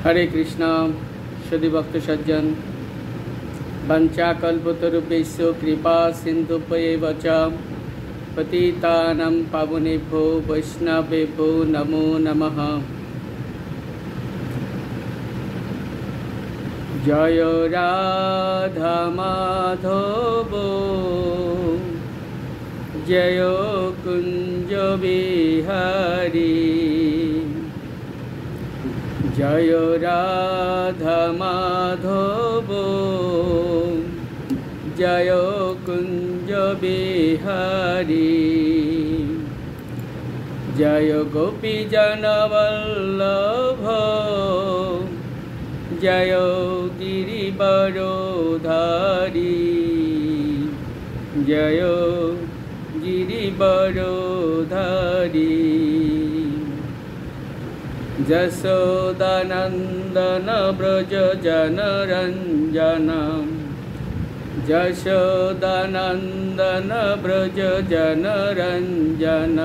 हरे कृष्णा सदि भक्त सज्जन वंचाकल्पतरुभ्यश्च कृपा सिन्धुभ्येव च पतितानां पावनेभ्यो वैष्णवेभ्यो नमो नमः। जय राधा माधव जय कुंज बिहारी जय राधा माधव जय कुंज बिहारी जय गोपी जन वल्लभ जय गिरिवरोधारी जय गिरिवरोधारी जशोदानंदन व्रज जनरंजन जशोदानंदन व्रज जनरंजन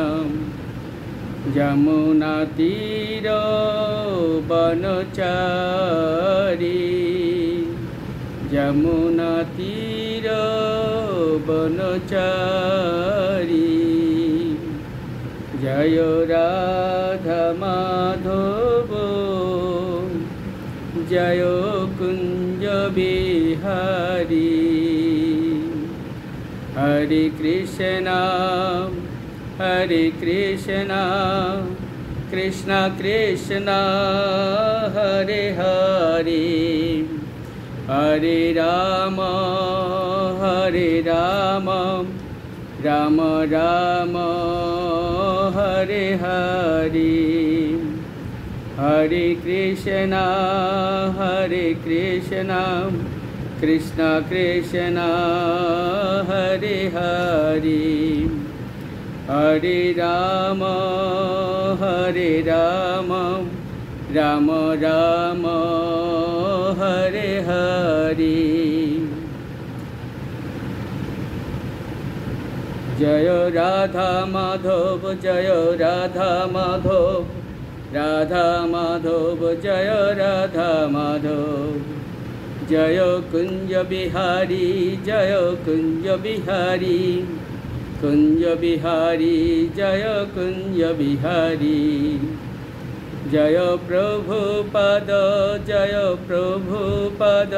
यमुना तीर बनचारी यमुना तीर बनचारी जय राधा माधव जय कुंज बिहारी हरे कृष्णा कृष्ण कृष्ण हरे हरे हरे राम राम राम हरे हरे हरे कृष्णा कृष्ण कृष्ण हरे हरे हरे राम राम राम हरे हरे जय राधा माधव जय राधा माधव राधा माधव जय राधा माधव जय कुंज बिहारी जय कुंज बिहारी कुंज बिहारी जय कुंज बिहारी जय प्रभुपाद जय प्रभुपाद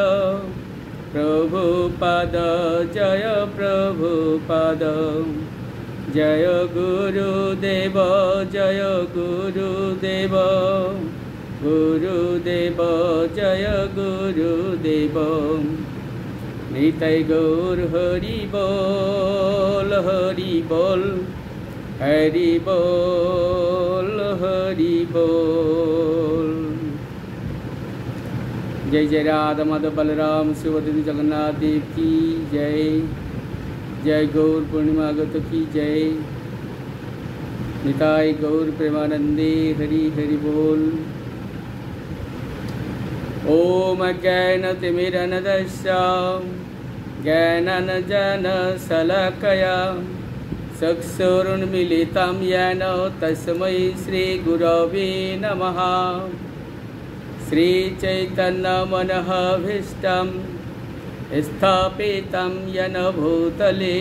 प्रभुपाद जय प्रभुपाद जय गुरुदेव जय गुरुदेव गुरुदेव जय गुरुदेव निताई गौर हरि बोल हरि बोल हरि बोल हरि बोल। जय जय राधा माधव बलराम सुभद्रा जगन्नाथ देव की जय। जय गौर पूर्णिमा गत की जय। निताई गौर प्रेमानंदे हरि हरि बोल। ओम ज्ञानतिमिरन्धस्य ज्ञानाञ्जनशलाकया चक्षुरुन्मीलितं येन तस्मै श्रीगुरवे नमः। श्रीचैतन्यमनोभीष्टं स्थापितं येन भूतले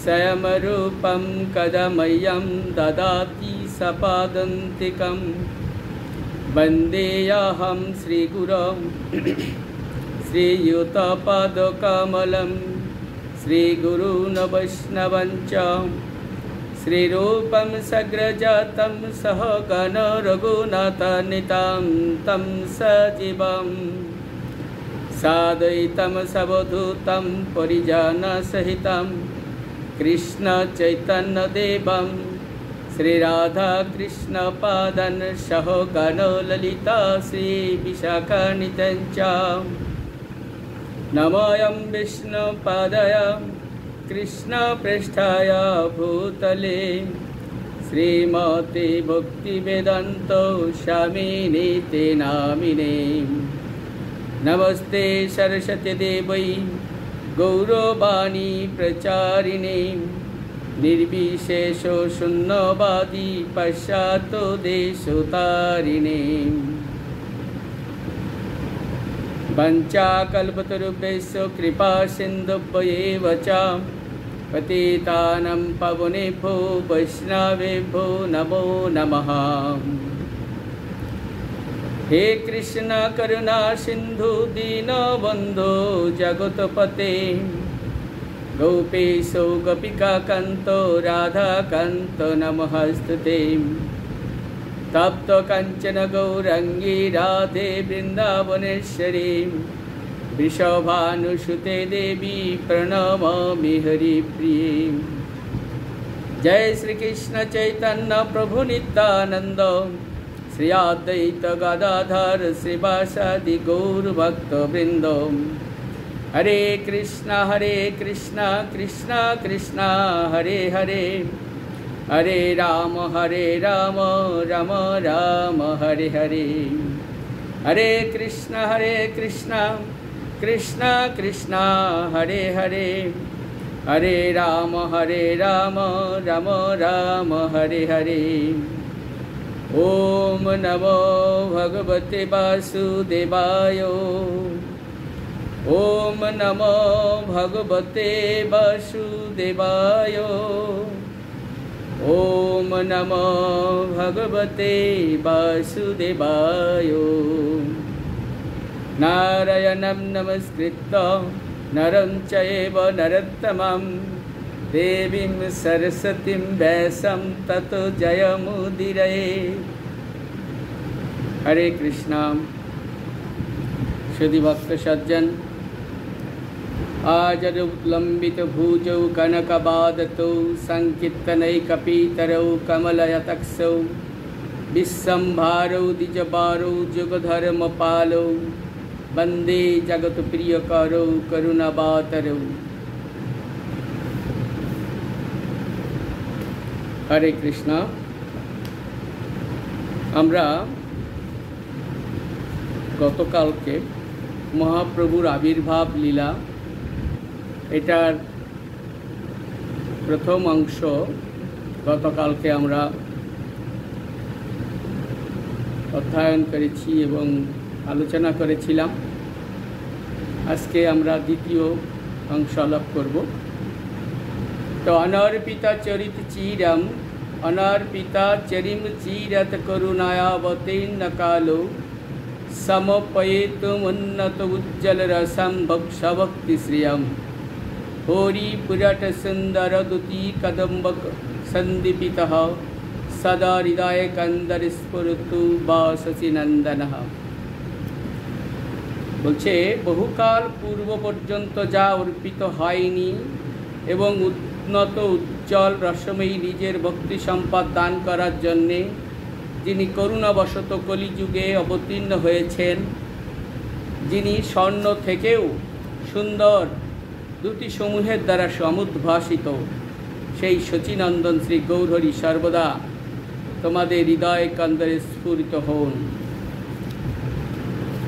स्वयं रूपं कदा मह्यं ददाति सपादन्तिकं वन्देऽहं श्रीगुरुं श्रीयुतपादकमलं श्रीगुरून् वैष्णवञ्च श्रीरूपं सग्रजातं सहगण रघुनाथान्वितं तं सजीवं साद्वैतं सवधूतं परिजनसहितं कृष्णचैतन्यदेवं श्रीराधाकृष्णपादान् सहगण ललिता श्रीविशाखान्वितं च नमोऽयं विष्णुपादाय कृष्णप्रेष्ठाय भूतले श्रीमते भक्तिवेदान्त स्वामिनीते नामिने। नमस्ते सरस्वती देवै गौरवाणी प्रचारिणे निर्विशेषो शून्यवादी पश्चातो देशोतारिणे। वञ्चाकल्पतरुभ्यश्च कृपा सिन्धुभ्येव च पतितानं पावनेभ्यो वैष्णवेभ्यो नमो नमः। हे कृष्ण करुणा सिंधु दीनबन्धो जगत्पते गोपेशो गोपिकान्तो राधाकान्तो नमस्ते। तप्त कांचन गौरंगी राधे वृंदावनेश्वरी वृषभानुसुते देवी प्रणमामि हरिप्रिये। जय श्री कृष्ण चैतन्य प्रभु नित्यानंद श्री अद्वैत गदाधर श्रीवासादि गौर भक्त वृंद। हरे कृष्णा कृष्णा कृष्णा हरे हरे हरे राम राम राम हरे हरे। हरे कृष्णा कृष्णा कृष्णा हरे हरे हरे राम राम राम हरे हरे। ओम नमो भगवते वासुदेवाय। ओम नमो भगवते वासुदेवाय। ओम नमो भगवते वासुदेवाय। नारायणं नमस्कृत्य नरं चैव नरोत्तमं देवीं सरस्वतीं व्यासं ततो जयमुदीरये। हरे कृष्णा। शुद्धि भक्त सज्जन, आजरुलंबित भुजौ कनकवादतौ संकीर्तनैकपीतरौ कमलयतक्षौ विश्वम्भरौ द्विजबारौ जुगधर्मपालौ वंदे जगत्प्रियकरौ करुणावतारौ। हरे कृष्णा। আমরা গতকালকে মহাপ্রভুর আবির্ভাব লীলা এটার প্রথম অংশ গতকালকে আমরা অধ্যয়ন করেছি এবং আলোচনা করেছিলাম। আজকে আমরা দ্বিতীয় অংশ আলাপ করব। তো অনর্পিতা চরিত চিরম অনর্পিতা চরিম চিরত করুণায়াবতীর্ণ কালো समपयेतुमुन्नत उज्ज्वल रसं भक्ति श्रियं होरी पुरट सुंदर दुती कदम्बक संदीपितः सदा हृदय कंदर स्फुरतु वाससी नंदनः। বলছে বহুকাল পূর্ব পর্যন্ত যা অর্পিত হয়নি এবং উন্নত উজ্জ্বল রসময়ী নিজের ভক্তি সম্পদ দান করার জন্যে যিনি করুণাবশত কলিযুগে অবতীর্ণ হয়েছেন, যিনি স্বর্ণ থেকেও সুন্দর দুটি সমূহের দ্বারা সমুদ্ভাসিত, সেই শচীনন্দন শ্রী গৌরহরি সর্বদা তোমাদের হৃদয় কন্দরে স্ফুরিত হন।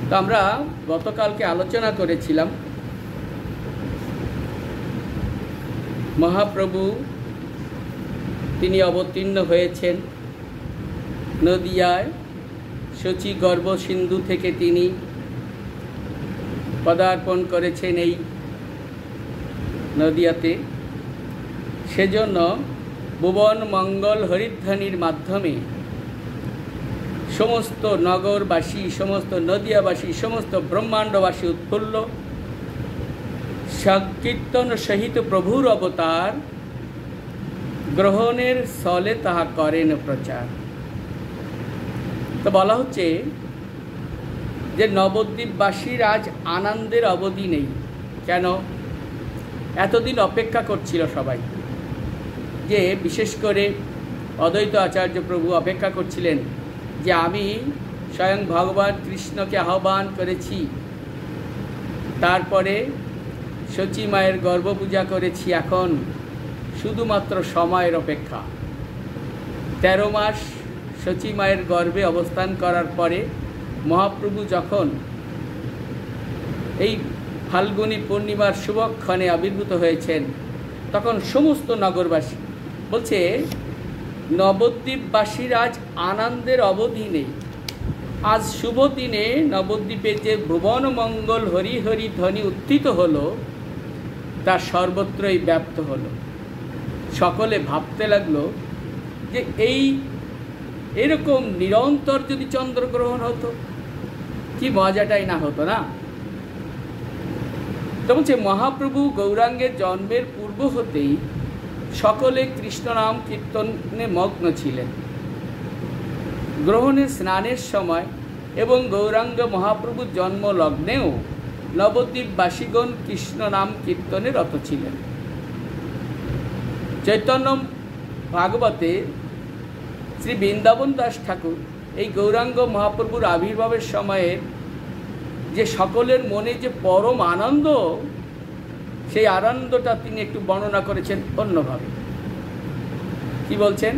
তো আমরা গতকালকে আলোচনা করেছিলাম মহাপ্রভু তিনি অবতীর্ণ হয়েছেন নদিয়ায়। শচী গর্ভ সিন্ধু থেকে তিনি পদার্পণ করেছেন এই নদিয়াতে। সেজন্য ভুবন মঙ্গল হরিধ্বনির মাধ্যমে সমস্ত নগরবাসী, সমস্ত নদিয়াবাসী, সমস্ত ব্রহ্মাণ্ডবাসী উৎফুল্ল সংকীর্তন সহিত প্রভুর অবতার গ্রহণের স্থলে তাহা করেন প্রচার। তো বলা হচ্ছে যে নবদ্বীপবাসীর আজ আনন্দের অবধি নেই। কেন? এতদিন অপেক্ষা করছিল সবাই, যে বিশেষ করে অদ্বৈত আচার্য প্রভু অপেক্ষা করছিলেন যে আমি স্বয়ং ভগবান কৃষ্ণকে আহ্বান করেছি, তারপরে শচী মায়ের গর্ভ পূজা করেছি, এখন শুধুমাত্র সময়ের অপেক্ষা। 13 মাস শচী মায়ের গর্ভে অবস্থান করার পরে মহাপ্রভু যখন এই ফাল্গুনী পূর্ণিমার শুভক্ষণে আবির্ভূত হয়েছেন, তখন সমস্ত নগরবাসী বলছে নবদ্বীপবাসীর আজ আনন্দের অবধি নেই। আজ শুভ দিনে নবদ্বীপে যে ভুবন মঙ্গল হরি হরি ধ্বনি উত্থিত হলো তা সর্বত্রই ব্যাপ্ত হলো। সকলে ভাবতে লাগলো যে এরকম নিরন্তর যদি চন্দ্রগ্রহণ হতো কি মজাটাই না হতো না। তো বলছে মহাপ্রভু গৌরাঙ্গের জন্মের পূর্ব হতেই সকলে কৃষ্ণনাম কীর্তনে মগ্ন ছিলেন। গ্রহণে স্নানের সময় এবং গৌরাঙ্গ মহাপ্রভুর জন্ম লগ্নেও নবদ্বীপবাসীগণ কৃষ্ণ নাম কীর্তনে রত ছিলেন। চৈতন্য ভাগবতে শ্রী বৃন্দাবন দাস ঠাকুর এই গৌরাঙ্গ মহাপ্রভুর আবির্ভাবের সময়ের যে সকলের মনে যে পরম আনন্দ, সেই আনন্দটা তিনি একটু বর্ণনা করেছেন অন্যভাবে। কি বলছেন?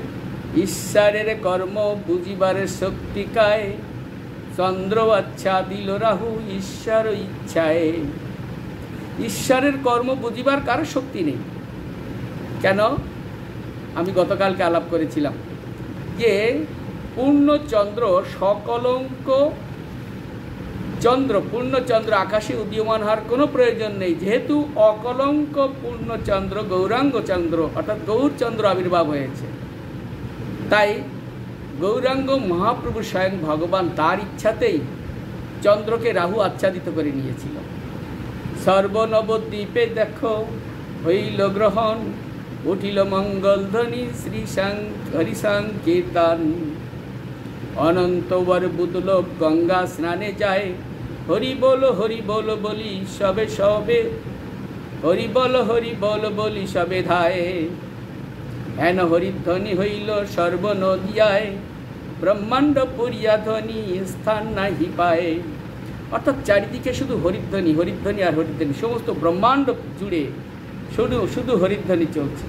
ঈশ্বরের কর্ম বুঝিবারের শক্তি কায়, চন্দ্র আচ্ছা দিল রাহু ঈশ্বর ইচ্ছায়। ঈশ্বরের কর্ম বুঝিবার কারো শক্তি নেই। কেন? আমি গতকালকে আলাপ করেছিলাম যে পূর্ণচন্দ্র সকলঙ্ক চন্দ্র, পূর্ণচন্দ্র আকাশে উদীয়মান হওয়ার কোনো প্রয়োজন নেই, যেহেতু অকলঙ্ক পূর্ণচন্দ্র গৌরাঙ্গ চন্দ্র অর্থাৎ গৌরচন্দ্র আবির্ভাব হয়েছে। তাই গৌরাঙ্গ মহাপ্রভু স্বয়ং ভগবান তার ইচ্ছাতেই চন্দ্রকে রাহু আচ্ছাদিত করে নিয়েছিল। সর্বনবদ্বীপে দেখো হইল গ্রহণ, উঠিল মঙ্গল ধ্বনি শ্রী হরিসংকীর্তন। অনন্তবর বুদলোক গঙ্গা স্নানে যায়, হরি বল বলি সবে সবে, হরি বল বলি সবে ধায়। হেন হরিধ্বনি হইল সর্বনদিয়ায়, ব্রহ্মাণ্ড পুরিয়া ধ্বনি স্থান নাহি পায়। অর্থাৎ চারিদিকে শুধু হরিধ্বনি হরিধ্বনি আর হরিধ্বনি, সমস্ত ব্রহ্মাণ্ড জুড়ে শুধু হরিধ্বনি চলছে।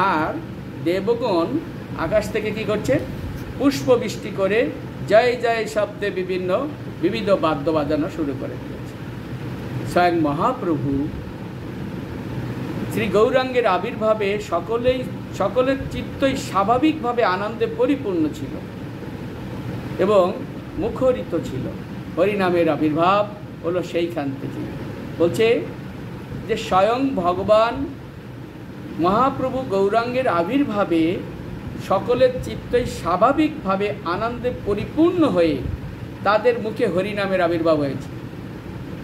আর দেবগণ আকাশ থেকে কি করছে? পুষ্প বৃষ্টি করে জয় জয় শব্দে বিবিধ বাদ্য বাজানো শুরু করে দিয়েছে। স্বয়ং মহাপ্রভু শ্রী গৌরাঙ্গের আবির্ভাবে সকলের চিত্তই স্বাভাবিকভাবে আনন্দে পরিপূর্ণ ছিল এবং মুখরিত ছিল। হরিনামের আবির্ভাব হলো সেইখান থেকে। বলছে যে স্বয়ং ভগবান মহাপ্রভু গৌরাঙ্গের আবির্ভাবে সকলের চিত্তই স্বাভাবিকভাবে আনন্দে পরিপূর্ণ হয়ে তাদের মুখে হরিনামের আবির্ভাব হয়েছে।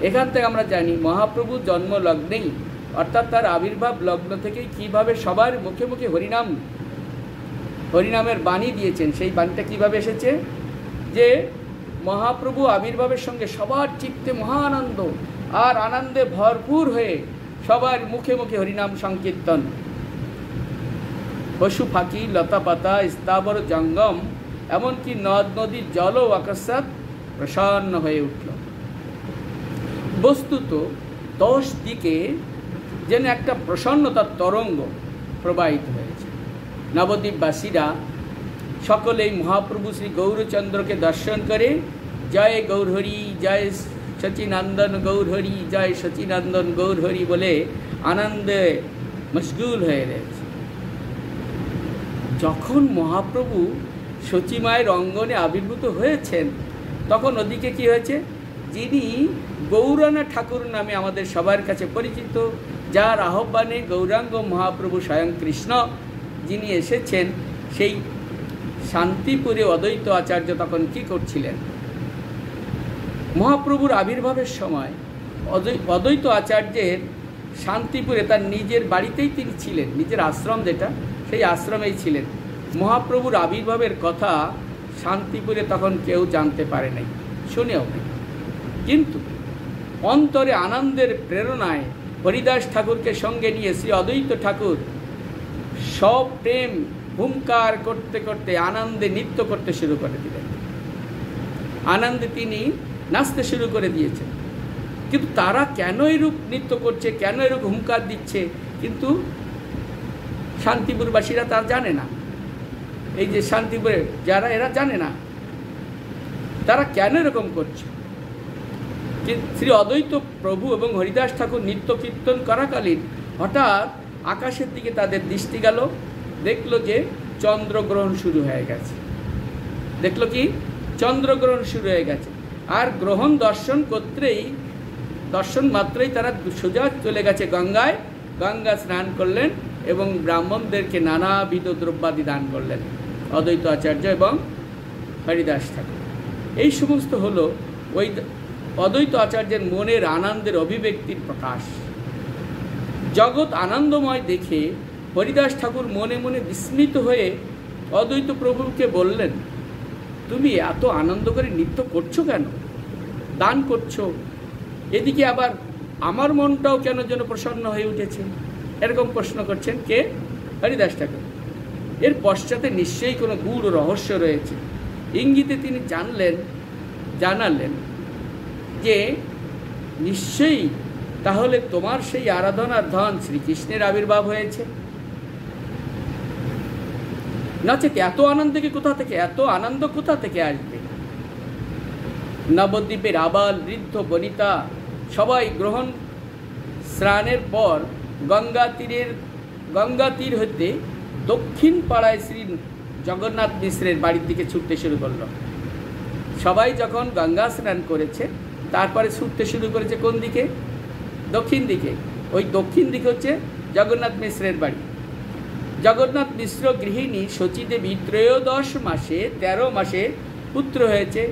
এখান থেকে আমরা জানি মহাপ্রভু জন্ম লগ্নেই অর্থাৎ তার আবির্ভাব লগ্ন থেকেই কীভাবে সবার মুখে মুখে হরিনামের বাণী দিয়েছেন। সেই বাণীটা কীভাবে এসেছে? যে মহাপ্রভু আবির্ভাবের সঙ্গে সবার চিত্তে মহা আনন্দ, আর আনন্দে ভরপুর হয়ে সবার মুখে মুখে হরিনাম সংকীর্তন। পশু পাখি লতা পাতা স্থাবর জঙ্গম এমনকি নদ নদীর জলও অকস্মাৎ প্রসন্ন হয়ে উঠল। বস্তুত 10 দিকে যেন একটা প্রসন্নতার তরঙ্গ প্রবাহিত হয়েছে। নবদ্বীপবাসীরা সকলেই মহাপ্রভু শ্রী গৌরচন্দ্রকে দর্শন করে জয় গৌরহরি, জয় সচিনন্দন গৌরহরি, জয় সচিনন্দন গৌরহরি বলে আনন্দে মশগুল হয়ে রয়েছে। যখন মহাপ্রভু সচিমায়ের অঙ্গনে আবির্ভূত হয়েছেন তখন ওদিকে কি হয়েছে? যিনি গৌরানা ঠাকুর নামে আমাদের সবার কাছে পরিচিত, যার আহ্বানে গৌরাঙ্গ মহাপ্রভু স্বয়ং কৃষ্ণ যিনি এসেছেন, সেই শান্তিপুরে অদ্বৈত আচার্য তখন কি করছিলেন? মহাপ্রভুর আবির্ভাবের সময় অদ্বৈত আচার্যের শান্তিপুরে তার নিজের বাড়িতেই তিনি ছিলেন, নিজের আশ্রম যেটা সেই আশ্রমেই ছিলেন। মহাপ্রভুর আবির্ভাবের কথা শান্তিপুরে তখন কেউ জানতে পারে নাই, শুনেও নাই। কিন্তু অন্তরে আনন্দের প্রেরণায় হরিদাস ঠাকুরকে সঙ্গে নিয়ে শ্রী অদ্বৈত ঠাকুর সব প্রেম হুঙ্কার করতে করতে আনন্দে নৃত্য করতে শুরু করে দিলেন। আনন্দে তিনি নাচতে শুরু করে দিয়েছেন। কিন্তু তারা কেন এরূপ নৃত্য করছে, কেন এরূপ হুঙ্কার দিচ্ছে, কিন্তু শান্তিপুরবাসীরা তার জানে না। এই যে শান্তিপুরে যারা, এরা জানে না তারা কেন এরকম করছে। শ্রী অদ্বৈত প্রভু এবং হরিদাস ঠাকুর নৃত্য কীর্তন করাকালীন হঠাৎ আকাশের দিকে তাদের দৃষ্টি গেল, দেখলো যে চন্দ্রগ্রহণ শুরু হয়ে গেছে। দেখলো কি? চন্দ্রগ্রহণ শুরু হয়ে গেছে, আর গ্রহণ দর্শন মাত্রই তারা সোজা চলে গেছে গঙ্গায়, গঙ্গা স্নান করলেন এবং ব্রাহ্মণদেরকে নানাবিধ দ্রব্যাদি দান করলেন অদ্বৈত আচার্য এবং হরিদাস ঠাকুর। এই সমস্ত হলো ওই অদ্বৈত আচার্যের মনের আনন্দের অভিব্যক্তির প্রকাশ। জগৎ আনন্দময় দেখে হরিদাস ঠাকুর মনে মনে বিস্মিত হয়ে অদ্বৈত প্রভুকে বললেন, তুমি এত আনন্দ করে নৃত্য করছো কেন, দান করছো, এদিকে আবার আমার মনটাও কেন যেন প্রসন্ন হয়ে উঠেছে, এরকম প্রশ্ন করছেন কে? হরিদাস ঠাকুর। এর পশ্চাতে নিশ্চয়ই কোনো গূঢ় রহস্য রয়েছে। ইঙ্গিতে তিনি জানালেন যে নিশ্চয়ই তাহলে তোমার সেই আরাধনার ধন শ্রীকৃষ্ণের আবির্ভাব হয়েছে, নচেত এত আনন্দ কোথা থেকে আসবে? নবদ্বীপের আবাল বৃদ্ধ বনিতা সবাই গ্রহণ স্নানের পর গঙ্গা তীর হতে দক্ষিণ পাড়ায় শ্রী জগন্নাথ মিশ্রের বাড়ির দিকে ছুটতে শুরু করলো। সবাই যখন গঙ্গা স্নান করেছে তারপরে ছুটতে শুরু করেছে কোন দিকে? দক্ষিণ দিকে। ওই দক্ষিণ দিকে হচ্ছে জগন্নাথ মিশ্রের বাড়ি। জগন্নাথ মিশ্র গৃহিণী শচীদেবী 13 মাসে পুত্র হয়েছে।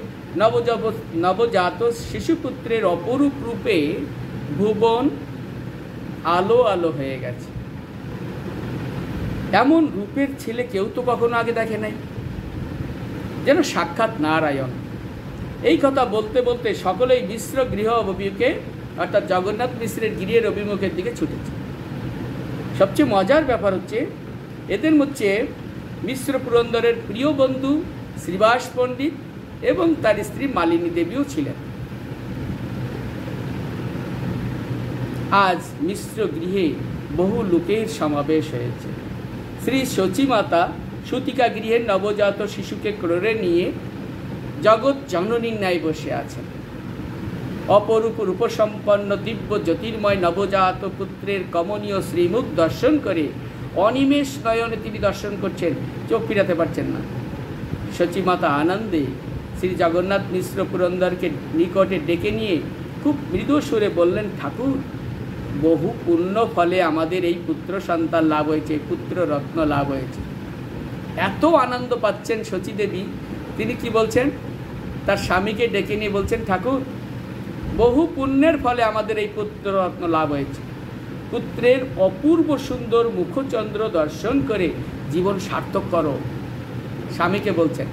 নবজাত শিশুপুত্রের অপরূপ রূপে ভুবন আলো আলো হয়ে গেছে। এমন রূপের ছেলে কেউ তো কখনো আগে দেখে নাই, যেন সাক্ষাৎ নারায়ণ। এই কথা বলতে বলতে সকলেই মিশ্র গৃহ অভিমুখে অর্থাৎ জগন্নাথ মিশ্রের গৃহের অভিমুখের দিকে ছুটেছে। সবচেয়ে মজার ব্যাপার হচ্ছে এদের মধ্যে মিশ্র পুরন্দরের প্রিয় বন্ধু শ্রীবাস পণ্ডিত এবং তার স্ত্রী মালিনী দেবীও ছিলেন। আজ মিশ্র গৃহে বহু লোকের সমাবেশ হয়েছে। শ্রী শচীমাতা সুতিকা গৃহের নবজাত শিশুকে ক্রোড়ে নিয়ে জগৎ জননীর ন্যায় বসে আছেন। অপরূপ রূপসম্পন্ন দিব্য জ্যোতির্ময় নবজাত পুত্রের কমনীয় শ্রীমুখ দর্শন করে অনিমেষ নয়নে তিনি দর্শন করছেন, চোখ ফিরাতে পারছেন না। শচীমাতা আনন্দে শ্রী জগন্নাথ মিশ্র পুরন্দরকে নিকটে ডেকে নিয়ে খুব মৃদু সুরে বললেন, ঠাকুর, বহু পুণ্য ফলে আমাদের এই পুত্র সন্তান লাভ হয়েছে, পুত্র রত্ন লাভ হয়েছে। এত আনন্দ পাচ্ছেন শচীদেবী, তিনি কি বলছেন? তার স্বামীকে ডেকে নিয়ে বলছেন, ঠাকুর, বহু পুণ্যের ফলে আমাদের এই পুত্র রত্ন লাভ হয়েছে। পুত্রের অপূর্ব সুন্দর মুখচন্দ্র দর্শন করে জীবন সার্থক করো। স্বামীকে বলছেন,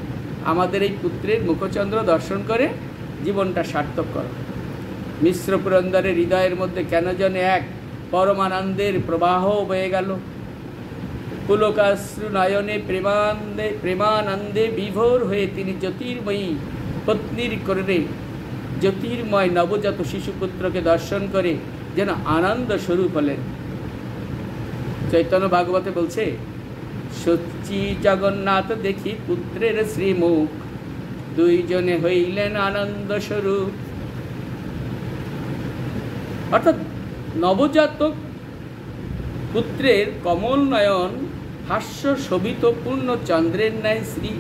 আমাদের এই পুত্রের মুখচন্দ্র দর্শন করে জীবনটা সার্থক করো। মিশ্র পুরন্দরের হৃদয়ের মধ্যে কেন যেন এক পরমানন্দের প্রবাহ বয়ে গেল। পুলকাশ্রু নয়নে প্রেমানন্দে বিভোর হয়ে তিনি জ্যোতির্ময়ী পত্নীর করে জ্যোতির্ময় নবজাত শিশুপুত্রকে দর্শন করে যেন আনন্দ স্বরূপ হলেন। চৈতন্য ভাগবতে বলছে, সচ্চি জগন্নাথ দেখি পুত্রের শ্রীমুখ, দুইজনে হইলেন আনন্দ স্বরূপ। অর্থাৎ নবজাতক পুত্রের কমল নয়ন হাস্য শোভিত পূর্ণ চন্দ্রের ন্যায় শ্রী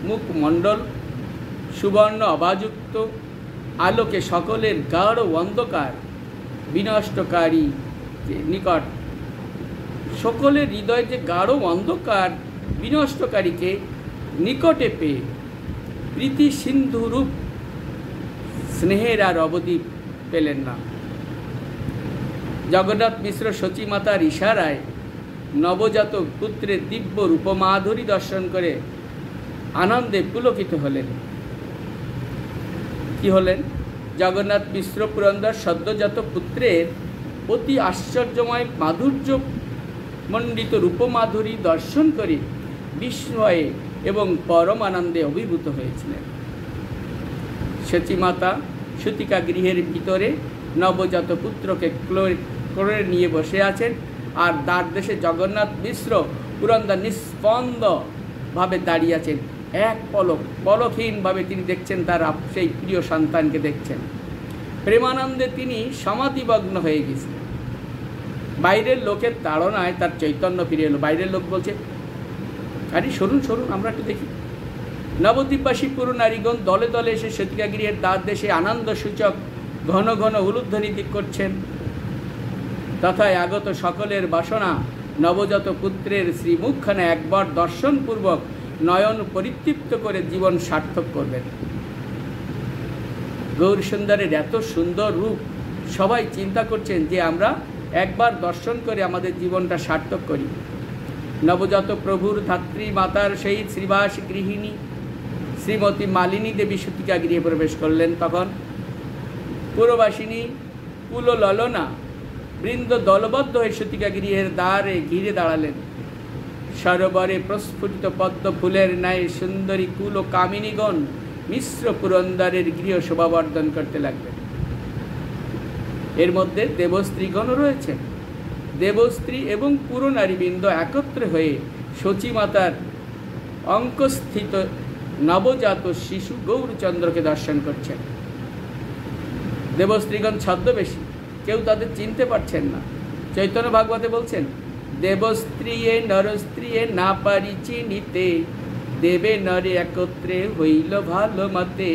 মুখমণ্ডল সুবর্ণ অবাযুক্ত আলোকে সকলের গাঢ় অন্ধকার বিনষ্টকারী নিকট, সকলের হৃদয় যে গাঢ় অন্ধকার বিনষ্টকারীকে নিকটে পেয়ে প্রীতি সিন্ধুরূপ স্নেহের আর অবধি পেলেন না। জগন্নাথ মিশ্র শচীমাতার ইশারায় নবজাত পুত্রের দিব্য রূপমাধুরী দর্শন করে আনন্দে পুলকিত হলেন। কি হলেন? জগন্নাথ মিশ্র পুরন্দর সদ্যজাত পুত্রের অতি আশ্চর্যময় মাধুর্য মণ্ডিত রূপমাধুরী দর্শন করে বিস্ময়ে এবং পরম আনন্দে অভিভূত হয়েছিলেন। শচীমাতা সুতিকা গৃহের ভিতরে নবজাত পুত্রকে ক্রোড়ে নিয়ে বসে আছেন, আর দ্বার দেশে জগন্নাথ মিশ্র পুরন্দর নিস্পন্দভাবে দাঁড়িয়ে আছেন। এক পলকহীনভাবে তিনি দেখছেন তার সেই প্রিয় সন্তানকে দেখছেন। প্রেমানন্দে তিনি সমাধিমগ্ন হয়ে গেছেন। বাইরের লোকের তাড়নায় তার চৈতন্য ফিরে এলো। বাইরের লোক বলছে, আরে সরুন সরুন, আমরা একটু দেখি। নবদ্বীপবাসী পুরো নারীগণ দলে দলে এসে সতিকাগৃহের দ্বার দেশে আনন্দ সূচক ঘন ঘন উলুধ্বনি করছেন। তথায় আগত সকলের বাসনা নবজাত পুত্রের শ্রীমুখখানে একবার দর্শনপূর্বক নয়ন পরিতৃপ্ত করে জীবন সার্থক করবেন। গৌরসুন্দরের এত সুন্দর রূপ, সবাই চিন্তা করছেন যে আমরা একবার দর্শন করে আমাদের জীবনটা সার্থক করি। নবজাত প্রভুর ধাত্রী মাতার সহিত শ্রীবাস গৃহিণী শ্রীমতী মালিনী দেবী সতিকা গৃহে প্রবেশ করলেন। তখন পুরবাসিনী কুল ললনা বৃন্দ দলবদ্ধ হয়ে সতিকা গৃহের দ্বারে ঘিরে দাঁড়ালেন। সরোবরে প্রস্ফুটিত পদ্ম ফুলের ন্যায় সুন্দরী কুল ও কামিনীগণ মিশ্র পুরন্দরের গৃহ শোভাবর্ধন করতে লাগলেন। এর মধ্যে দেবস্ত্রীগণও রয়েছেন। দেবস্ত্রী এবং পুরো নারীবৃন্দ একত্র হয়ে শচীমাতার অঙ্কস্থিত নবজাত শিশু গৌরচন্দ্রকে দর্শন করছেন। দেবস্ত্রীগণ ছদ্মবেশী, কেউ তাদের চিনতে পারছেন না। চৈতন্য ভাগবতে বলছেন, দেবস্ত্রীয়ে নরস্ত্রীয়ে না পারি চিনিতে, দেবে নরে একত্রে হইল ভালো মতে।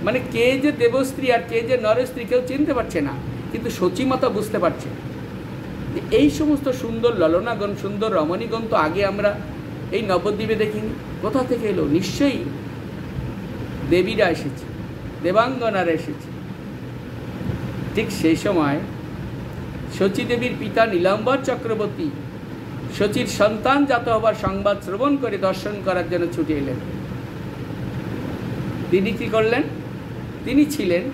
মানে কে যে দেবস্ত্রী আর কে যে নরস্ত্রী কেউ চিনতে পারছে না, কিন্তু শচীমাতা বুঝতে পারছে। এই সমস্ত সুন্দর ললনাগণ, সুন্দর রমণীগণ তো আগে আমরা এই নবদ্বীপে দেখিনি। কোথা থেকে এলো? নিশ্চয়ই দেবীরা এসেছে, দেবাঙ্গনারা এসেছে। ঠিক সেই সময় শচীদেবীর পিতা নীলাম্বর চক্রবর্তী শচীর সন্তান জাত হবার সংবাদ শ্রবণ করে দর্শন করার জন্য ছুটে এলেন। তিনি কি করলেন? তিনি ছিলেন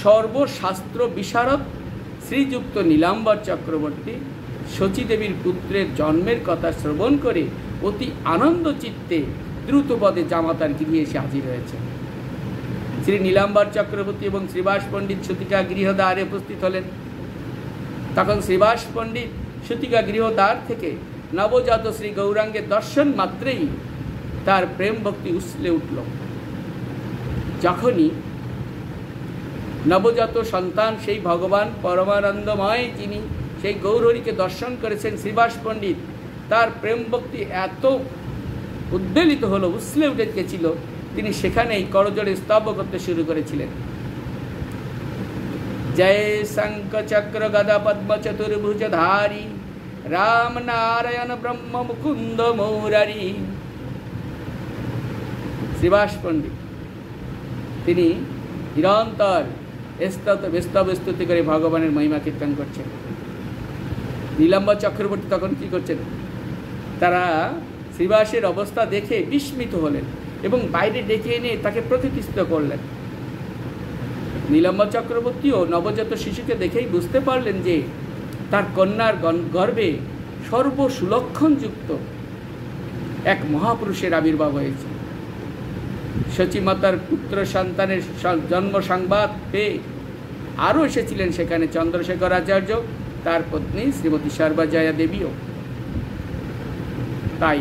সর্বশাস্ত্র বিশারদ শ্রীযুক্ত নীলাম্বর চক্রবর্তী। শচীদেবীর পুত্রের জন্মের কথা শ্রবণ করে অতি আনন্দ চিত্তে দ্রুতপদে জামাতার গৃহে এসে হাজির হয়েছে। শ্রী নীলাম্বর চক্রবর্তী এবং শ্রীবাস পণ্ডিত সতিকা গৃহদ্বারে উপস্থিত হলেন। তখন শ্রীবাস পণ্ডিত সতিকা গৃহদ্বার থেকে নবজাত শ্রী গৌরাঙ্গের দর্শন মাত্রেই তার প্রেম ভক্তি উছলে উঠল। যখনই নবজাত সন্তান সেই ভগবান পরমানন্দময় যিনি সেই গৌরহরিকে দর্শন করেছেন, শ্রীবাস পণ্ডিত তার প্রেম ভক্তি এত উদ্বেলিত হলো, উছলে উঠে গেছিল, তিনি সেখানেই করজোড়ে স্তব করতে শুরু করেছিলেন। জয় শঙ্খ চক্র গদা পদ্ম চতুর্ভুজ ধারী রাম নারায়ণ ব্রহ্ম মুকুন্দ মৌরারি। শ্রীবাস পণ্ডিত তিনি নিরন্তর স্তব স্তুতি করে ভগবানের মহিমা কীর্তন করছেন। নীলাম্বর চক্রবর্তী তখন কি করছেন? তারা শ্রীবাসের অবস্থা দেখে বিস্মিত হলেন এবং বাইরে ডেকে এনে তাকে প্রতিষ্ঠিত করলেন। নীলাম্বর চক্রবর্তীও নবজাত শিশুকে দেখেই বুঝতে পারলেন যে তার কন্যার গর্ভে সর্বসুলক্ষণযুক্ত এক মহাপুরুষের আবির্ভাব হয়েছে। শচীমাতার পুত্র সন্তানের জন্ম সংবাদ পেয়ে আরও এসেছিলেন সেখানে চন্দ্রশেখর আচার্য, তার পত্নী শ্রীমতী সর্বজয়া দেবীও। তাই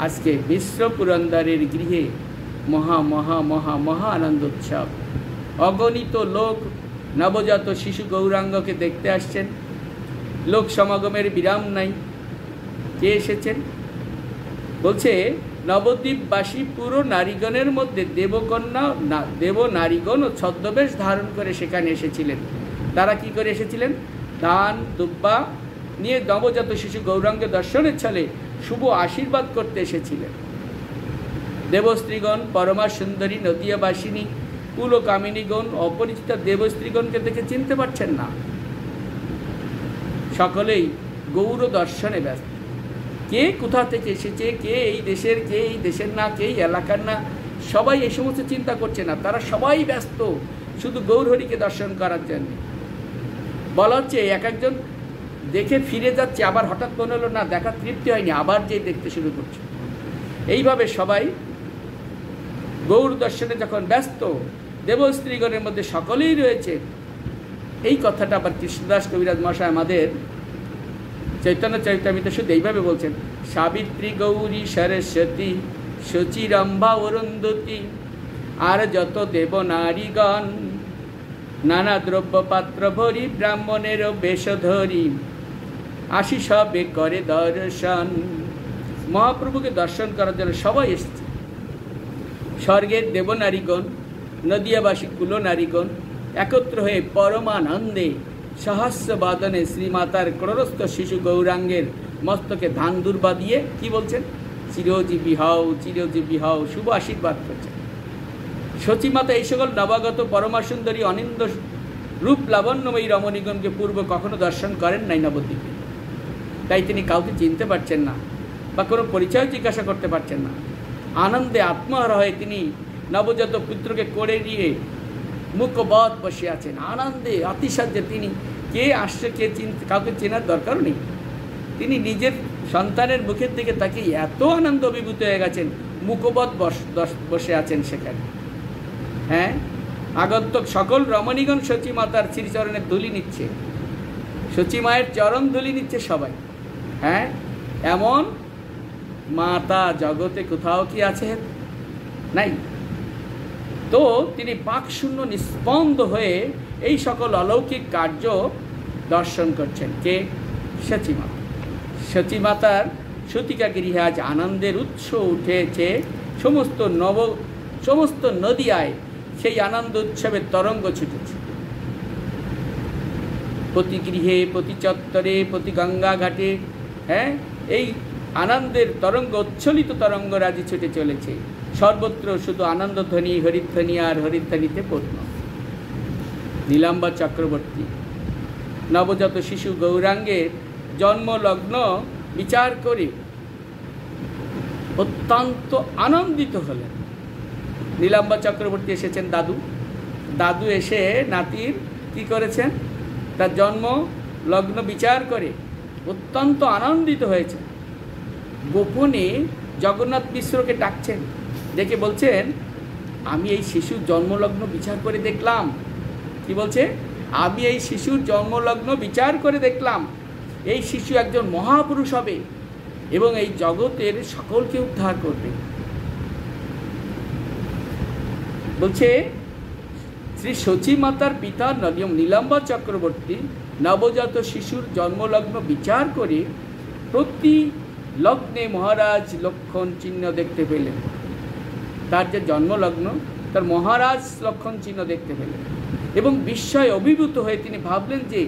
আজকে বিশ্ব পুরন্দরের গৃহে মহা মহা মহা মহা আনন্দোৎসব। অগণিত লোক নবজাত শিশু গৌরাঙ্গকে দেখতে আসছেন। লোক সমাগমের বিরাম নাই। কে এসেছেন? বলছে নবদ্বীপবাসী পুরো নারীগণের মধ্যে দেবকন্যা দেব নারীগণ ও ছদ্মবেশ ধারণ করে সেখানে এসেছিলেন। তারা কি করে এসেছিলেন? দান দুব্বা নিয়ে নবজাত শিশু গৌরাঙ্গ দর্শনের ছলে শুভ আশীর্বাদ করতে এসেছিলেন। দেবস্ত্রীগণ, পরমা সুন্দরী নদিয়াবাসিনী কুল ও কামিনীগণ অপরিচিত দেবস্ত্রীগণকে দেখে চিনতে পারছেন না। সকলেই গৌর দর্শনে ব্যস্ত। কে কোথা থেকে এসেছে, কে এই দেশের, কে এই দেশের না, কে এই এলাকার না, সবাই এই সমস্ত চিন্তা করছে না। তারা সবাই ব্যস্ত শুধু গৌরহরিকে দর্শন করার জন্য। বলা হচ্ছে এক একজন দেখে ফিরে যাচ্ছে, আবার হঠাৎ মনে হলো না দেখা তৃপ্তি হয়নি, আবার যে দেখতে শুরু করছে। এইভাবে সবাই গৌর দর্শনে যখন ব্যস্ত, দেবস্ত্রীগণের মধ্যে সকলেই রয়েছে। এই কথাটা আবার কৃষ্ণদাস কবিরাজ মশাই আমাদের চৈতন্য চরিতামৃতে শুধু এইভাবে বলছেন, সাবিত্রী গৌরী সরস্বতী শচীরম্ভা অরুন্ধতী আর যত দেব নারীগণ নানা দ্রব্য পাত্র ভরি ব্রাহ্মণেরও বেশ ধরি আসি সবে করে দর্শন। মহাপ্রভুকে দর্শন করার জন্য সবাই এসেছে। স্বর্গের দেবনারীগণ, নদিয়াবাসী কুলনারীগণ একত্র হয়ে পরমানন্দে সহস্র বাদনে শ্রীমাতার ক্রোড়স্থ শিশু গৌরাঙ্গের মস্তকে ধান দুর্বা দিয়ে কি বলছেন? চিরজীবী হও, চিরজীবী হও, শুভ আশীর্বাদ করছেন। সচিমাতা এই সকল নবাগত পরমা সুন্দরী অনিন্দ রূপ লাবণ্যময়ী রমণীগণকে পূর্ব কখনো দর্শন করেন নাই নবদ্বীপে, তাই তিনি কাউকে চিনতে পারছেন না বা কোনো পরিচয় জিজ্ঞাসা করতে পারছেন না। আনন্দে আত্মহারা হয়ে তিনি নবজাত পুত্রকে কোলে নিয়ে মুখবৎ বসে আছেন। আনন্দে অতিশয্যে তিনি কে আসছে কে কাউকে চেনার দরকারও নেই। তিনি নিজের সন্তানের মুখের দিকে তাকে এত আনন্দ অভিভূত হয়ে গেছেন, মুখবৎ বসে আছেন সেখানে। হ্যাঁ, আগন্তক সকল রমণীগণ সচিমাতার শ্রীচরণের ধুলি নিচ্ছে, সচিমায়ের চরণ ধুলি নিচ্ছে সবাই। হ্যাঁ, এমন মাতা জগতে কোথাও কি আছে? নাই। তো তিনি পাকশূন্য নিস্পন্দ হয়ে এই সকল অলৌকিক কার্য দর্শন করছেন। কে? সচিমাতা। সচিমাতার সতিকা গৃহে আজ আনন্দের উৎস উঠেছে। সমস্ত নদিয়ায় সেই আনন্দ উৎসবের তরঙ্গ ছুটেছে। প্রতি গৃহে, প্রতি চত্বরে, প্রতি গঙ্গা ঘাটে, হ্যাঁ, এই আনন্দের তরঙ্গ, উচ্ছ্বলিত তরঙ্গ রাজি ছুটে চলেছে। সর্বত্র শুধু আনন্দধ্বনি, হরিধ্বনি আর হরিধ্বনিতে পূর্ণ। নীলাম্বর চক্রবর্তী নবজাত শিশু গৌরাঙ্গের জন্মলগ্ন বিচার করে অত্যন্ত আনন্দিত হলেন। নীলাম্বর চক্রবর্তী এসেছেন দাদু এসে নাতির কি করেছেন? তার জন্ম লগ্ন বিচার করে অত্যন্ত আনন্দিত হয়েছে। গোপনে জগন্নাথ মিশ্রকে ডাকছেন, ডেকে বলছেন, আমি এই শিশুর জন্মলগ্ন বিচার করে দেখলাম। কি বলছে? আমি এই শিশুর জন্মলগ্ন বিচার করে দেখলাম এই শিশু একজন মহাপুরুষ হবে এবং এই জগতের সকলকে উদ্ধার করবে। বলছে শ্রী সচিমাতার পিতা নীলাম্বর চক্রবর্তী নবজাত শিশুর জন্মলগ্ন বিচার করে প্রতি লগ্নে মহারাজ লক্ষণ চিহ্ন দেখতে পেলেন। তার যে জন্মলগ্ন, তার মহারাজ লক্ষণ চিহ্ন দেখতে পেলেন এবং বিস্ময়ে অভিভূত হয়ে তিনি ভাবলেন যে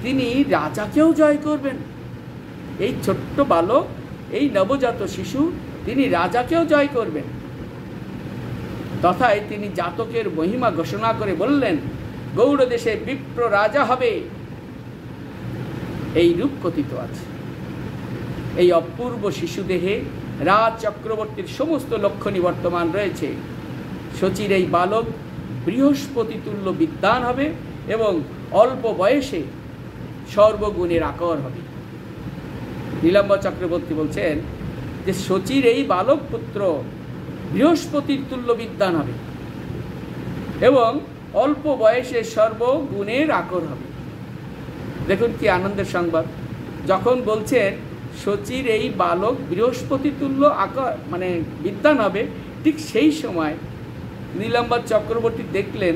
তিনি রাজাকেও জয় করবেন। এই ছোট্ট বালক, এই নবজাত শিশু, তিনি রাজাকেও জয় করবেন। তথায় তিনি জাতকের মহিমা ঘোষণা করে বললেন, গৌড় দেশে বিপ্র রাজা হবে, এই রূপ কথিত আছে। এই অপূর্ব শিশুদেহে রাজ চক্রবর্তীর সমস্ত লক্ষণই বর্তমান রয়েছে। শচীর এই বালক বৃহস্পতি তুল্য বিদ্বান হবে এবং অল্প বয়সে সর্বগুণের আকর হবে। নীলাম্বর চক্রবর্তী বলছেন যে শচীর এই বালক পুত্র বৃহস্পতির তুল্য বিদ্বান হবে এবং অল্প বয়সে সর্বগুণের আকর হবে। দেখুন কি আনন্দের সংবাদ! যখন বলছেন শচীর এই বালক বৃহস্পতি তুল্য আকর মানে বিদ্বান হবে, ঠিক সেই সময় নীলাম্বর চক্রবর্তী দেখলেন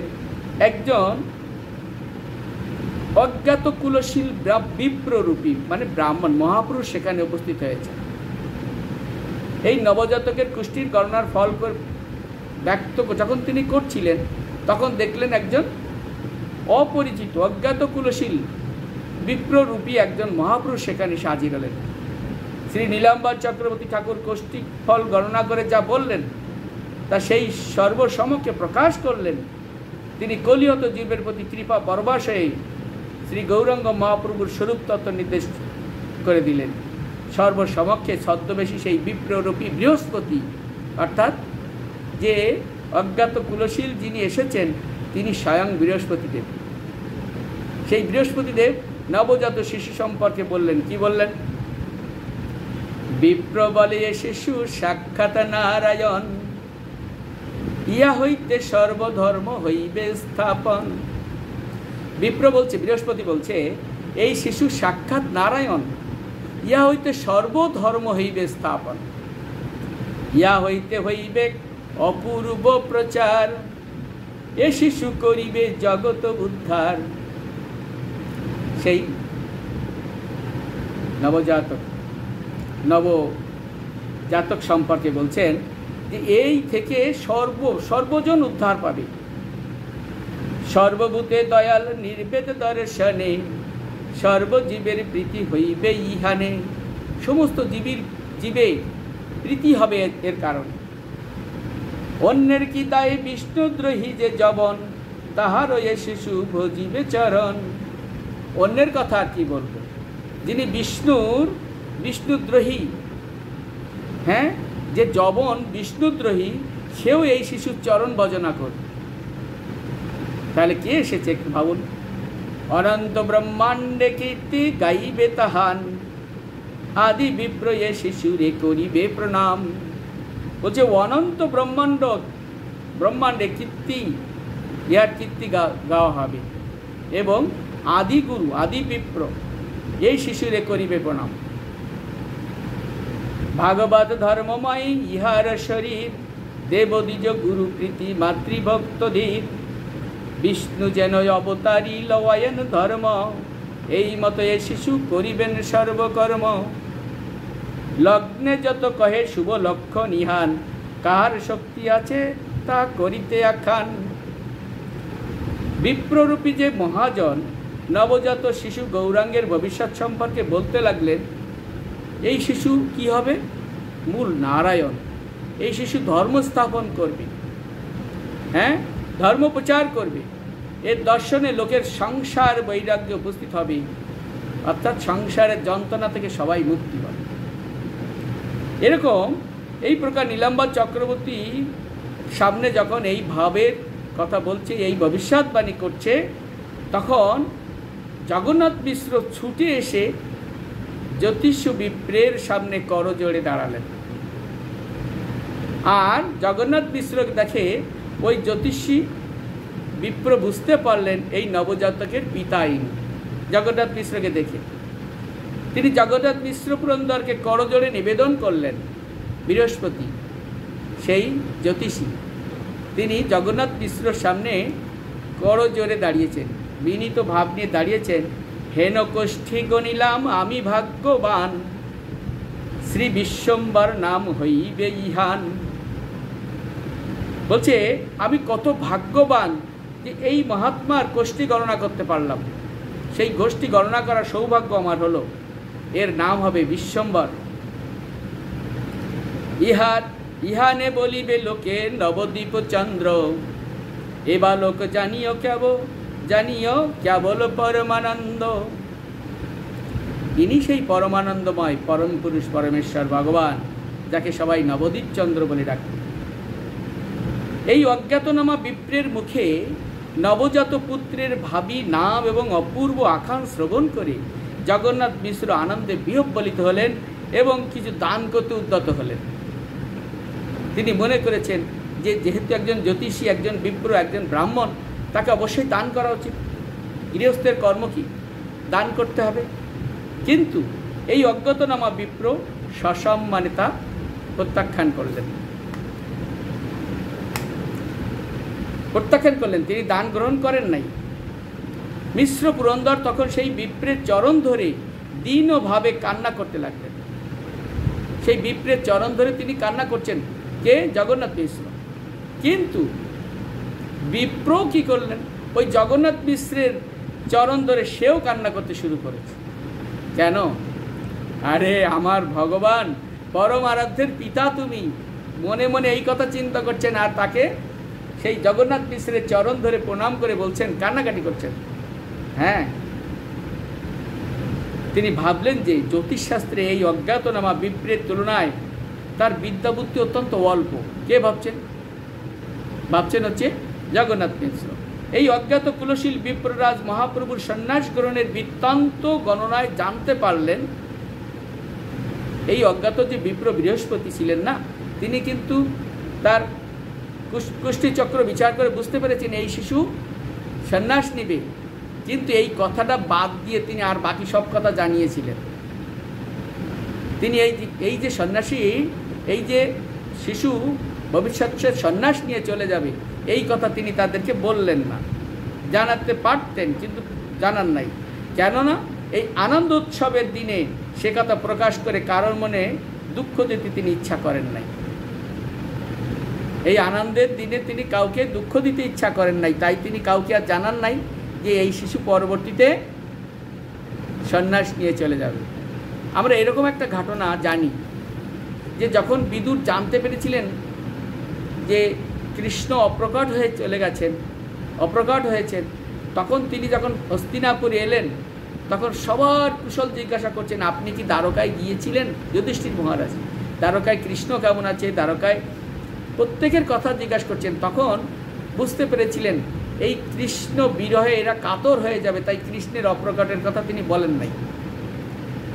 একজন অজ্ঞাত কুলশীল বিপ্ররূপী মানে ব্রাহ্মণ মহাপুরুষ সেখানে উপস্থিত হয়েছে। এই নবজাতকের কুষ্ঠির গণনার ফল ব্যক্ত যখন তিনি করছিলেন, তখন দেখলেন একজন অপরিচিত অজ্ঞাত কুলশীল বিপ্ররূপী একজন মহাপুরুষ সেখানে হাজির হলেন। শ্রী নীলাম্বর চক্রবর্তী ঠাকুর কৌষ্টিক ফল গণনা করে যা বললেন তা সেই সর্বসমক্ষে প্রকাশ করলেন। তিনি কলিহত জীবের প্রতি কৃপা পরবশ হয়ে শ্রী গৌরাঙ্গ মহাপ্রভুর স্বরূপ তত্ত্ব নির্দেশ করে দিলেন। সর্বসমক্ষে ছদ্মবেশী সেই বিপ্ররূপী বৃহস্পতি, অর্থাৎ যে অজ্ঞাত কুলশীল যিনি এসেছেন তিনি স্বয়ং বৃহস্পতিদেব। সেই বৃহস্পতিদেব নবজাত শিশু সম্পর্কে বললেন। কি বললেন? বিপ্র বলে শিশু সাক্ষাৎ নারায়ণ, ইয়া হইতে সর্বধর্ম হইবে স্থাপন। বিপ্র বলছে, বৃহস্পতি বলছে, এই শিশু সাক্ষাৎ নারায়ণ, ইয়া হইতে সর্বধর্ম হইবে স্থাপন, ইয়া হইতে হইবে অপূর্ব প্রচার, এ শিশু করিবে জগত উদ্ধার। সেই নবজাতক সম্পর্কে বলছেন যে এই থেকে সর্বজন উদ্ধার পাবে। সর্বভূতে দয়াল নির্বেদ দর্শনে, সর্বজীবের প্রীতি হইবে ইহানে। সমস্ত জীবে প্রীতি হবে এর কারণে। অন্যের কি দায় বিষ্ণুদ্রোহী যে যবন, তাহার এ শিশু ভজিবে চরণ। অন্যের কথা আর কি বলবো, যিনি বিষ্ণুদ্রোহী, হ্যাঁ, যে যবন বিষ্ণুদ্রোহী, সেও এই শিশুর চরণ ভজনা করবে। তাহলে কে এসেছে একটু ভাবুন। অনন্ত ব্রহ্মাণ্ডে কীর্তি গাইবে তাহান, আদি বিপ্র এ শিশুরে করিবে প্রণাম। বলছে অনন্ত ব্রহ্মাণ্ডে কীর্তি, ইহার কীর্তি গাওয়া হবে, এবং আদি গুরু আদি বিপ্র এই শিশুরে করিবে প্রণাম। ভাগবত ধর্মময় ইহার শরীর, দেবদ্বিজ গুরু প্রীতি মাতৃভক্তধীর। বিষ্ণু যেন অবতারী লওয়ায়ন ধর্ম, এই মতো এ শিশু করিবেন সর্বকর্ম। লগ্নে যত কহে শুভ লক্ষণ ইহান, কাহার শক্তি আছে তা করিতে আখান। বিপ্ররূপী যে মহাজন নবজাত শিশু গৌরাঙ্গের ভবিষ্যৎ সম্পর্কে বলতে লাগলেন। এই শিশু কি হবে? মূল নারায়ণ। এই শিশু ধর্ম স্থাপন করবে, হ্যাঁ, ধর্ম প্রচার করবে। এর দর্শনে লোকের সংসার বৈরাগ্য উপস্থিত হবে, অর্থাৎ সংসারের যন্ত্রণা থেকে সবাই মুক্তি পাবে। এরকম এই প্রকার নীলাম্বর চক্রবর্তী সামনে যখন এই ভাবের কথা বলছে, এই ভবিষ্যৎবাণী করছে, তখন জগন্নাথ মিশ্র ছুটে এসে জ্যোতিষ বিপ্রের সামনে করজোড়ে দাঁড়ালেন। আর জগন্নাথ মিশ্র দেখে ওই জ্যোতিষী বিপ্র বুঝতে পারলেন এই নবজাতকের পিতা ইনি। জগন্নাথ মিশ্রকে দেখে তিনি জগন্নাথ মিশ্র পুরন্দরকে করজোড়ে নিবেদন করলেন। বৃহস্পতি সেই জ্যোতিষী, তিনি জগন্নাথ মিশ্রর সামনে করজোড়ে দাঁড়িয়েছেন, বিনীত ভাব নিয়ে দাঁড়িয়েছেন। হেন কোষ্ঠী গণিলাম আমি ভাগ্যবান, শ্রী বিশ্বম্বর নাম হইবে ইহান। বলছে আমি কত ভাগ্যবান যে এই মহাত্মার গোষ্ঠী গণনা করতে পারলাম। সেই গোষ্ঠী গণনা করার সৌভাগ্য আমার হলো। এর নাম হবে বিশ্বম্বর। ইহানে বলিবে লোকে নবদ্বীপ চন্দ্র, এবা লোক জানিও কেবল পরমানন্দ। ইনি সেই পরমানন্দময় পরম পুরুষ পরমেশ্বর ভগবান, যাকে সবাই নবদ্বীপ চন্দ্র বলে ডাকে। এই অজ্ঞাতনামা বিপ্রের মুখে নবজাত পুত্রের ভাবী নাম এবং অপূর্ব আখ্যান শ্রবণ করে জগন্নাথ মিশ্র আনন্দে বিহ্বলিত হলেন এবং কিছু দান করতে উদ্যত হলেন। তিনি মনে করেছেন যে যেহেতু একজন জ্যোতিষী, একজন বিপ্র, একজন ব্রাহ্মণ, তাকে অবশ্যই দান করা উচিত। গৃহস্থের কর্ম কি? দান করতে হবে। কিন্তু এই অজ্ঞাতনামা বিপ্র সসম্মানে তা প্রত্যাখ্যান করলেন। তিনি দান গ্রহণ করেন নাই। মিশ্র পুরন্দর তখন সেই বিপ্রের চরণ ধরে দীনভাবে কান্না করতে লাগলেন। সেই বিপ্রের চরণ ধরে তিনি কান্না করছেন, কে? জগন্নাথ মিশ্র। কিন্তু বিপ্র কি করলেন? ওই জগন্নাথ মিশ্রের চরণ ধরে সেও কান্না করতে শুরু করেছে। কেন? আরে আমার ভগবান, পরম আরাধ্যের পিতা তুমি, মনে মনে এই কথা চিন্তা করছেন, আর তাকে সেই জগন্নাথ মিশ্রের চরণ ধরে প্রণাম করে বলছেন, কান্নাকাটি করছেন। হ্যাঁ, তিনি ভাবলেন যে জ্যোতিষশাস্ত্রে এই অজ্ঞাতনামা বিপ্রের তুলনায় তার বিদ্যাবুদ্ধি অত্যন্ত অল্প। কে ভাবছেন? হচ্ছে জগন্নাথ মিশ্র। এই অজ্ঞাত কুলশীল বিপ্ররাজ মহাপ্রভুর সন্ন্যাস গ্রহণের বৃত্তান্ত গণনায় জানতে পারলেন। এই অজ্ঞাত যে বিপ্র বৃহস্পতি ছিলেন না, তিনি কিন্তু তার কুষ্ঠিচক্র বিচার করে বুঝতে পেরেছেন এই শিশু সন্ন্যাস নিবে, কিন্তু এই কথাটা বাদ দিয়ে তিনি আর বাকি সব কথা জানিয়েছিলেন। তিনি এই যে সন্ন্যাসী, এই যে শিশু ভবিষ্যতে সন্ন্যাস নিয়ে চলে যাবে, এই কথা তিনি তাদেরকে বললেন না। জানাতে পারতেন, কিন্তু জানান নাই। কেননা এই আনন্দ উৎসবের দিনে সে কথা প্রকাশ করে কারোর মনে দুঃখ দিতে তিনি ইচ্ছা করেন নাই। এই আনন্দের দিনে তিনি কাউকে দুঃখ দিতে ইচ্ছা করেন নাই, তাই তিনি কাউকে আর জানান নাই যে এই শিশু পরবর্তীতে সন্ন্যাস নিয়ে চলে যাবে। আমরা এরকম একটা ঘটনা জানি যে যখন বিদুর জানতে পেরেছিলেন যে কৃষ্ণ অপ্রকট হয়ে চলে গেছেন, অপ্রকট হয়েছেন, তখন তিনি যখন হস্তিনাপুরে এলেন তখন সবার কুশল জিজ্ঞাসা করছেন, আপনি কি দ্বারকায় গিয়েছিলেন? যুধিষ্ঠির মহারাজ দ্বারকায় কৃষ্ণ কেমন আছে, দ্বারকায় প্রত্যেকের কথা জিজ্ঞাসা করছেন। তখন বুঝতে পেরেছিলেন এই কৃষ্ণ বিরহে এরা কাতর হয়ে যাবে, তাই কৃষ্ণের অপ্রকটের কথা তিনি বলেন নাই।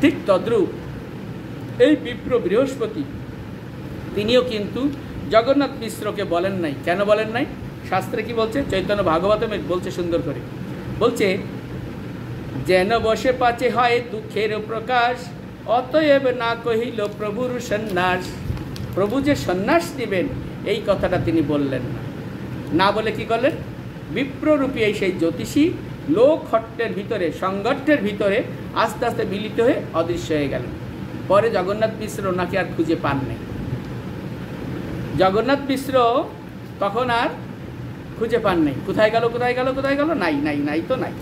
ঠিক তদ্রূপ এই বিপ্র বৃহস্পতি তিনিও কিন্তু জগন্নাথ মিশ্রকে বলেন নাই। কেন বলেন নাই? শাস্ত্রে কি বলছে? চৈতন্য ভাগবতমে বলছে সুন্দর করে, বলছে যেন বসে পাচে হয় দুঃখের প্রকাশ, অতএব না কহিল প্রভুর সন্ন্যাস। প্রভু যে সন্ন্যাস নেবেন এই কথাটা তিনি বললেন না। না বলে কি করলেন? বিপ্ররূপী এই সেই জ্যোতিষী লোকহট্টের ভিতরে, সংগঠ্যের ভিতরে আস্তে আস্তে মিলিত হয়ে অদৃশ্য হয়ে গেলেন। পরে জগন্নাথ মিশ্র ওনাকে আর খুঁজে পান নাই। জগন্নাথ মিশ্র তখন আর খুঁজে পান নাই। কোথায় গেল, কোথায় গেল, কোথায় গেল? নাই নাই নাই তো নাই।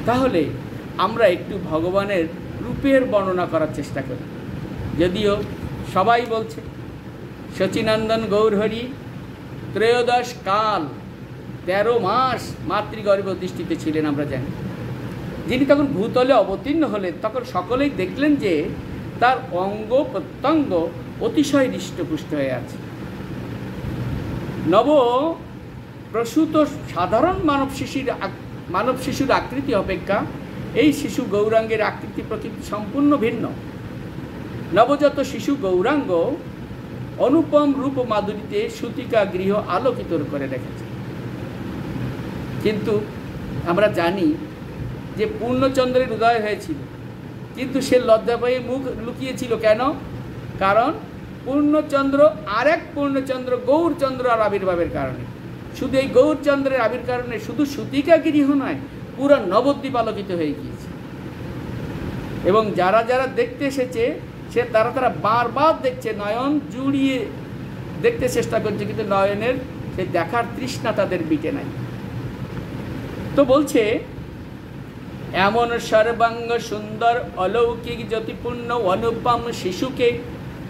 তাহলে আমরা একটু ভগবানের রূপের বর্ণনা করার চেষ্টা করি। যদিও সবাই বলছে শচীনন্দন গৌরহরি ত্রয়োদশ কাল 13 মাস মাতৃগর্ভ দৃষ্টিতে ছিলেন, আমরা জানি। যিনি তখন ভূতলে অবতীর্ণ হলেন তখন সকলেই দেখলেন যে তার অঙ্গ প্রত্যঙ্গ অতিশয় হৃষ্টপুষ্ট হয়ে আছে। নব প্রসূত সাধারণ মানব শিশুর আকৃতি অপেক্ষা এই শিশু গৌরাঙ্গের আকৃতি প্রকৃতি সম্পূর্ণ ভিন্ন। নবজাত শিশু গৌরাঙ্গ অনুপম রূপ মাধুরীতে সুতিকা গৃহ আলোকিত করে রেখেছে। কিন্তু আমরা জানি যে পূর্ণচন্দ্রের উদয় হয়েছিল, কিন্তু সে লজ্জা পেয়ে মুখ লুকিয়েছিল। কেন? কারণ পূর্ণচন্দ্র আর এক পূর্ণচন্দ্র গৌরচন্দ্র আর আবির্ভাবের কারণে। শুধু এই গৌরচন্দ্রের আবির কারণে শুধু সুতিকা গৃহ নয়, পুরো নবদ্বীপ আলোকিত হয়ে গিয়েছে। এবং যারা যারা দেখতে এসেছে তারা বারবার দেখছে, নয়ন জুড়িয়ে দেখতে চেষ্টা করছে, কিন্তু নয়নের সেই দেখার তৃষ্ণা তাদের মিটে নাই। তো বলছে এমন সর্বাঙ্গ সুন্দর অলৌকিক জ্যোতিপূর্ণ অনুপম শিশুকে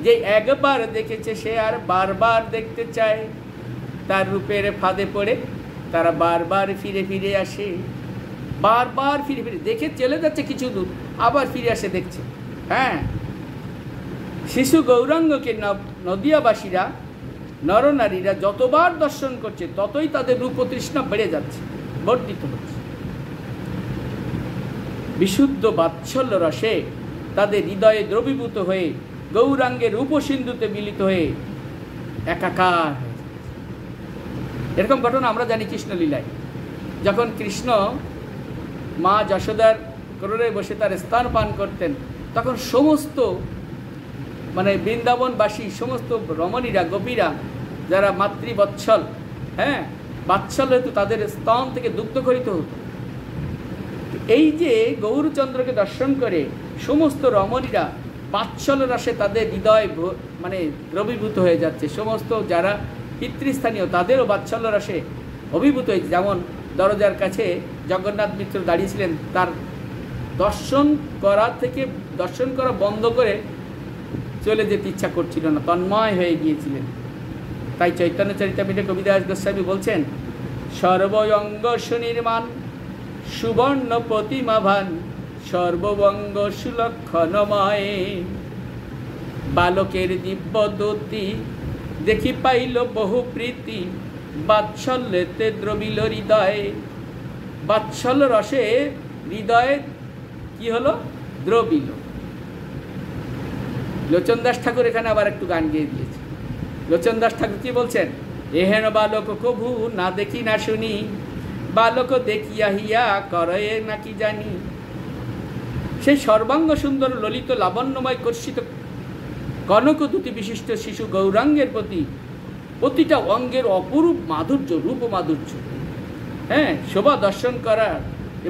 যে একবার দেখেছে সে আর বারবার দেখতে চায়। তার রূপের ফাঁদে পড়ে তারা বারবার ফিরে ফিরে আসে, বারবার ফিরে ফিরে দেখে চলে যাচ্ছে কিছু দূর, আবার ফিরে আসে দেখছে। হ্যাঁ, শিশু গৌরাঙ্গকে নদিয়াবাসীরা নরনারীরা যতবার দর্শন করছে ততই তাদের রূপতৃষ্ণা বেড়ে যাচ্ছে, বর্ধিত হচ্ছে। বিশুদ্ধ বাৎসল্য রসে তাদের হৃদয়ে দ্রবীভূত হয়ে গৌরাঙ্গের রূপসিন্ধুতে মিলিত হয়ে একাকার হয়ে যাচ্ছে। এরকম ঘটনা আমরা জানি কৃষ্ণলীলায়। যখন কৃষ্ণ মা যশোদার কোলে বসে তার স্তন পান করতেন, তখন সমস্ত বৃন্দাবনবাসী সমস্ত রমণীরা, গোপীরা যারা মাতৃবৎসল, হ্যাঁ বাৎসল্য হেতু তাদের স্তন থেকে দুগ্ধ খরিত হতো। এই যে গৌরচন্দ্রকে দর্শন করে সমস্ত রমণীরা বাৎসল্য রসে তাদের হৃদয় দ্রবীভূত হয়ে যাচ্ছে। সমস্ত যারা পিতৃস্থানীয় তাদেরও বাৎসল্য রসে অভিভূত হয়েছে। যেমন দরজার কাছে জগন্নাথ মিত্র দাঁড়িয়েছিলেন, তার দর্শন করা বন্ধ করে চলে যেতে ইচ্ছা করছিল না, তন্ময় হয়ে গিয়েছিলেন। তাই চৈতন্য চরিতামৃতে কবিদাস গোস্বামী বলছেন সর্বঙ্গ সুনির্মাণ সুবর্ণ প্রতিমাভান সর্বঙ্গ সুলক্ষণময় বালকের দিব্য দ্যুতি দেখি পাইল বহু প্রীতি বাৎসল্যেতে দ্রবিল হৃদয়। বাৎসল্য রসে হৃদয়ে কি হলো? দ্রবিল। লোচন দাস ঠাকুর এখানে আবার একটু গান গেয়ে দিয়েছে। লোচন দাস ঠাকুর কি বলছেন? এহেন বালক কভু না দেখি না শুনি, বালক দেখিয়া হিয়া করে নাকি জানি। সেই সর্বাঙ্গ সুন্দর ললিত লাবণ্যময় কর্ষিত কনকদ্যুতি বিশিষ্ট শিশু গৌরাঙ্গের প্রতিটা অঙ্গের অপরূপ মাধুর্য, রূপ মাধুর্য, হ্যাঁ শোভা দর্শন করার